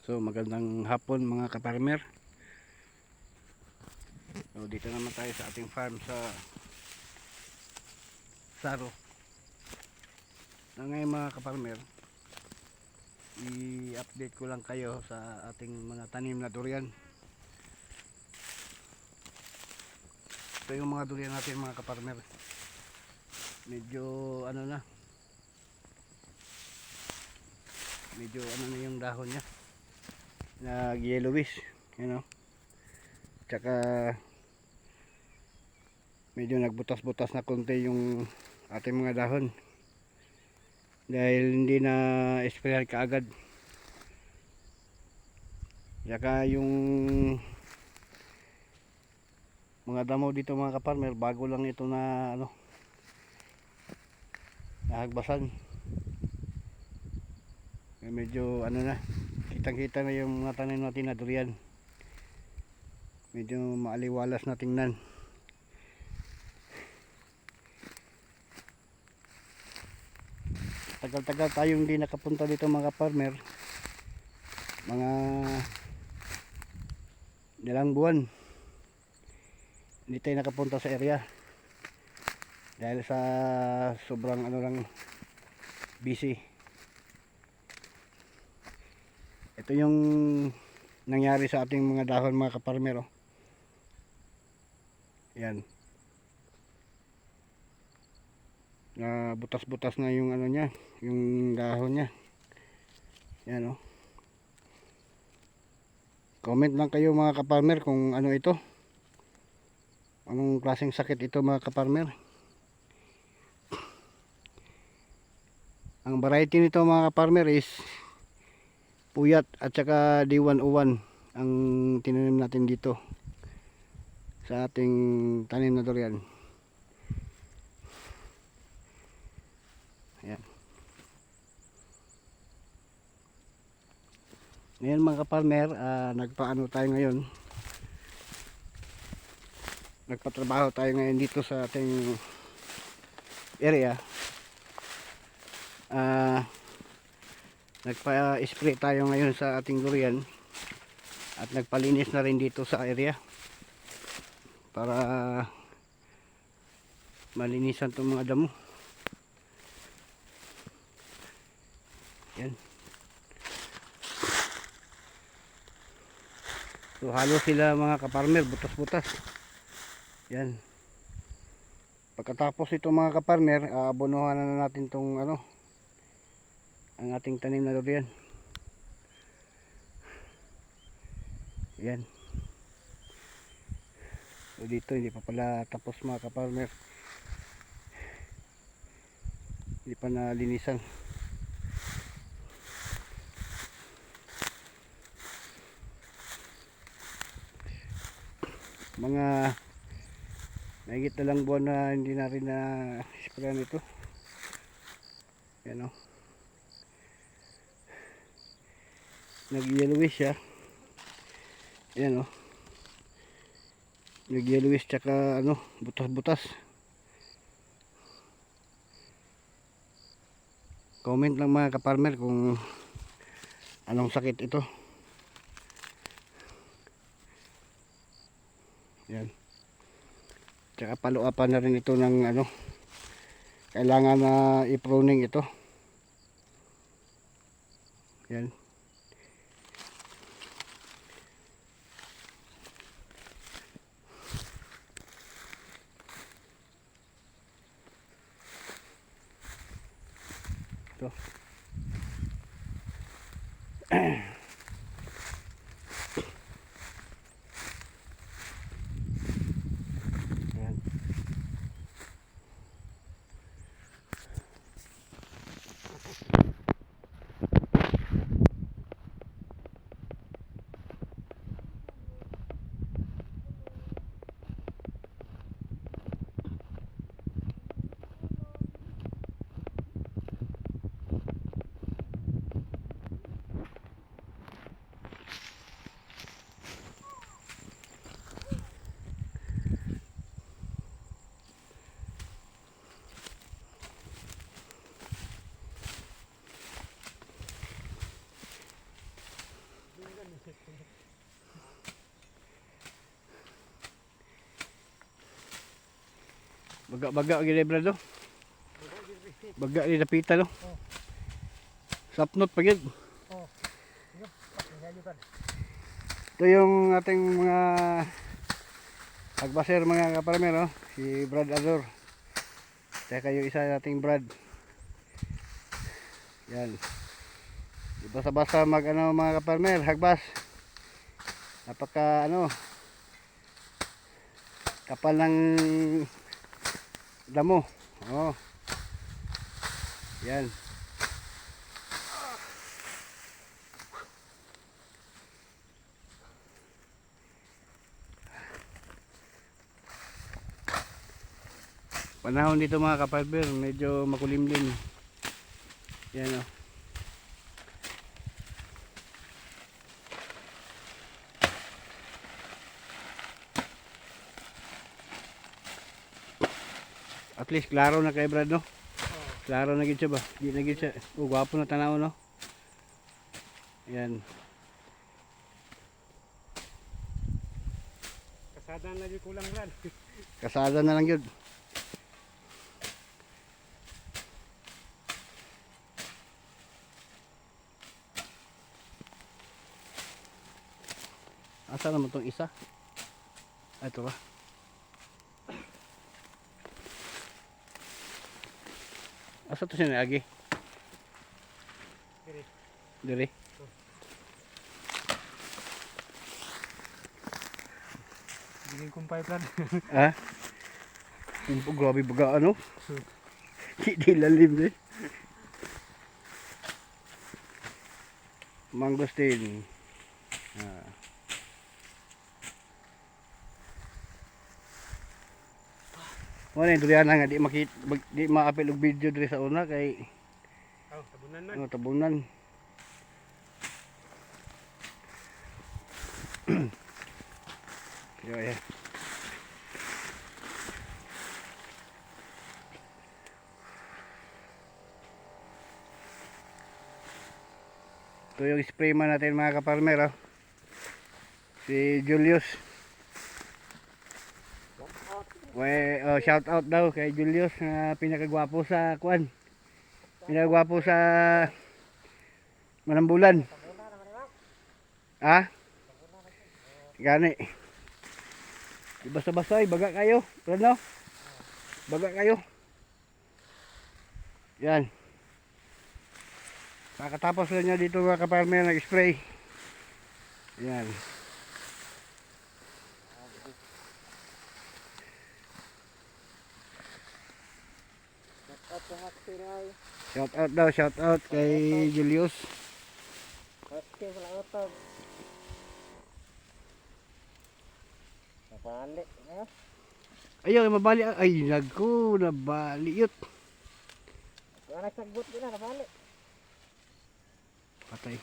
So magandang hapon mga kaparmer. So dito naman tayo sa ating farm sa Saro. Na ngayon mga kaparmer, i-update ko lang kayo sa ating mga tanim na durian. Ito yung mga durian natin mga kaparmer. Medyo ano na. Medyo ano na yung dahon niya. Nag-yellowish, you know. Tsaka medyo nagbutas-butas na konti yung ating mga dahon dahil hindi na sprayan kaagad. Tsaka yung mga damo dito mga kaparmer, bago lang ito na ano, nahagbasan. Medyo ano na, kitang-kita na yung mga tanim natin na durian. Medyo maaliwalas na tingnan. Tagal-tagal tayong hindi nakapunta dito mga farmer. Mga ilang buwan hindi tayo nakapunta sa area dahil sa sobrang ano lang, busy. Ito yung nangyari sa ating mga dahon mga kaparmer, oh. Yan. Na butas-butas na yung ano niya, yung dahon niya. Yan, oh. Comment lang kayo mga kaparmer kung ano ito. Anong klaseng sakit ito mga kaparmer. Ang variety nito mga kaparmer is puyat at saka D101 ang tinanim natin dito sa ating tanim na durian. Ayan. Ngayon mga kaparmer, nagpaano tayo ngayon, nagpatrabaho tayo ngayon dito sa ating area. Nagpa-spray tayo ngayon sa ating durian at nagpalinis na rin dito sa area para malinisan itong mga damo. Yan. So halos sila mga kaparmer butas-butas. Yan. Pagkatapos ito mga kaparmer, abonohan na natin tong ano, ang ating tanim na durian. Yan. So dito hindi pa pala tapos mga kaparmer. Hindi pa nalinisan. Mga mahigit na lang buwan na hindi na rin na sprayan ito. Yan, oh. Nag-yellowish siya. Yan, oh. Nag-yellowish tsaka ano, butas-butas. Comment lang mga kaparmer kung anong sakit ito. Yan. Tsaka paluapan na rin ito ng ano, kailangan na i-pruning ito. Yan. Ito. Yan. Baga-baga gini brad no. Baga ni napita no. Sapnot pagid. Oh. Yup, pakinggan brad. Ito yung ating mga agbaser mga kaparmer no. Si Brad Azor. Tsaka yung isa nating Brad. Yan. Di basta-basta mag ano mga kaparmer, hagbas. Napaka ano kapal ng damo. Oh. Yan. Panahon dito mga kaparmer, medyo makulimlim. Yan oh. At least klaro na kay Brad no. Klaro na gid siya ba? Di na gid siya. Oh, gwapo na tanaw no. Yan. Kasada na di kulang brad. Kasada na lang yun. Asa naman tong isa? Ah, ito ba? Asa to siya naagi? Diri. Diri. Bigyan kumpay brad. Ah? Grabe baga ano? Di lalim din. Mangosteen. Ah. Wala yung durian nga di makit di maapil og video diri sa una kay Oh, tabunan man. ano tabunan. Yo ya. Ito yung spray man natin mga kaparmer oh. Si Julius. Oh, shout out daw kay Julius na pinakagwapo sa kuan. Pinakagwapo sa Manambulan. Ha? Gani. Di basta-basta baga kayo. Ano? Baga kayo. Yan. Kakatapos lang niya dito mga kaparmer nag-spray. Yan. Shout out daw, shout out kay Julius. Okay, wala utog. Napali. Ayaw, mabali. Ay, nagko, nabali yun. Wala sagbot din na napali. Patay.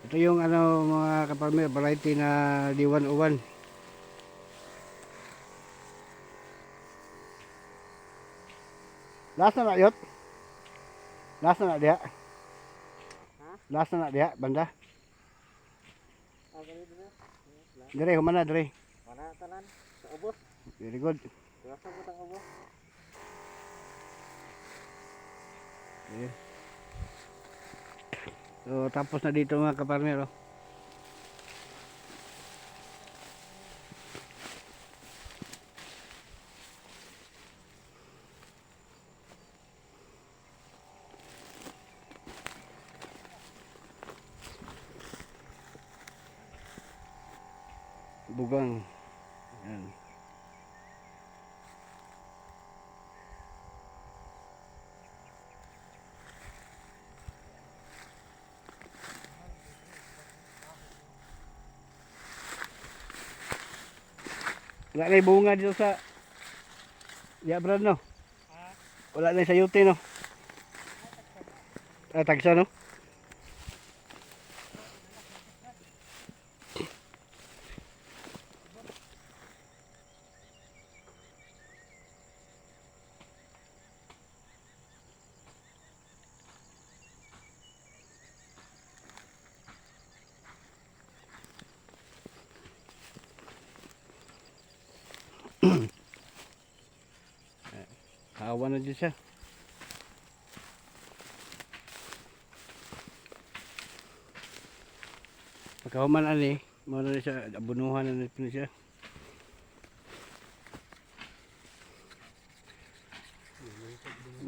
Ito yung ano mga kaparmer, variety na D101. Last na yun? Last na diha? Ha? Last na diha, banda? Ah, ganito na. Dire, humana, dire. Wala tanan. Sa ubos. Very good. Wala sagbot ang ubos. Okay. So, tapos na dito mga kaparmer. Oh. Bugang. Yan. Wala na yung bunga dito sa Brad no? Wala na yung sayuti no? Ah, tagsa no? Awa na dyan siya. Pagkahuman ani, muna na siya, abunuhan na po siya.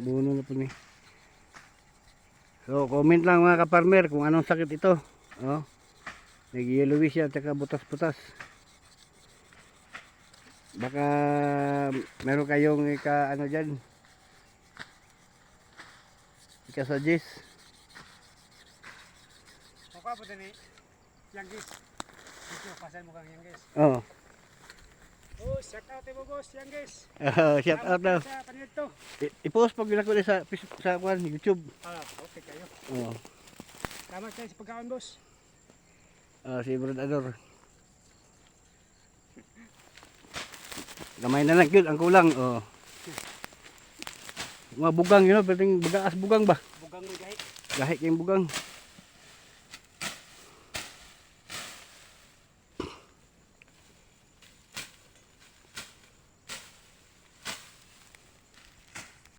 Buno na po ni. So, comment lang mga kaparmer kung anong sakit ito. Oh. Nag-yellowish siya, tsaka butas-butas. Baka meron kayong ano dyan. Ika-suggest. Mukha po din yang guys. Dito, pasan mo kang yang guys. Oh. Oh, shout out mo boss, yang guys. Shout out daw. Sa panito. I-post pag ginako sa YouTube. Okay kayo. Oh. Salamat kayo sa pagkaon boss. Si Brodador. Gamay na lang yun, ang kulang. Oh. Mga bugang, pwedeng bagaas bugang ba? Bugang mo gahi. Gahi kayong bugang.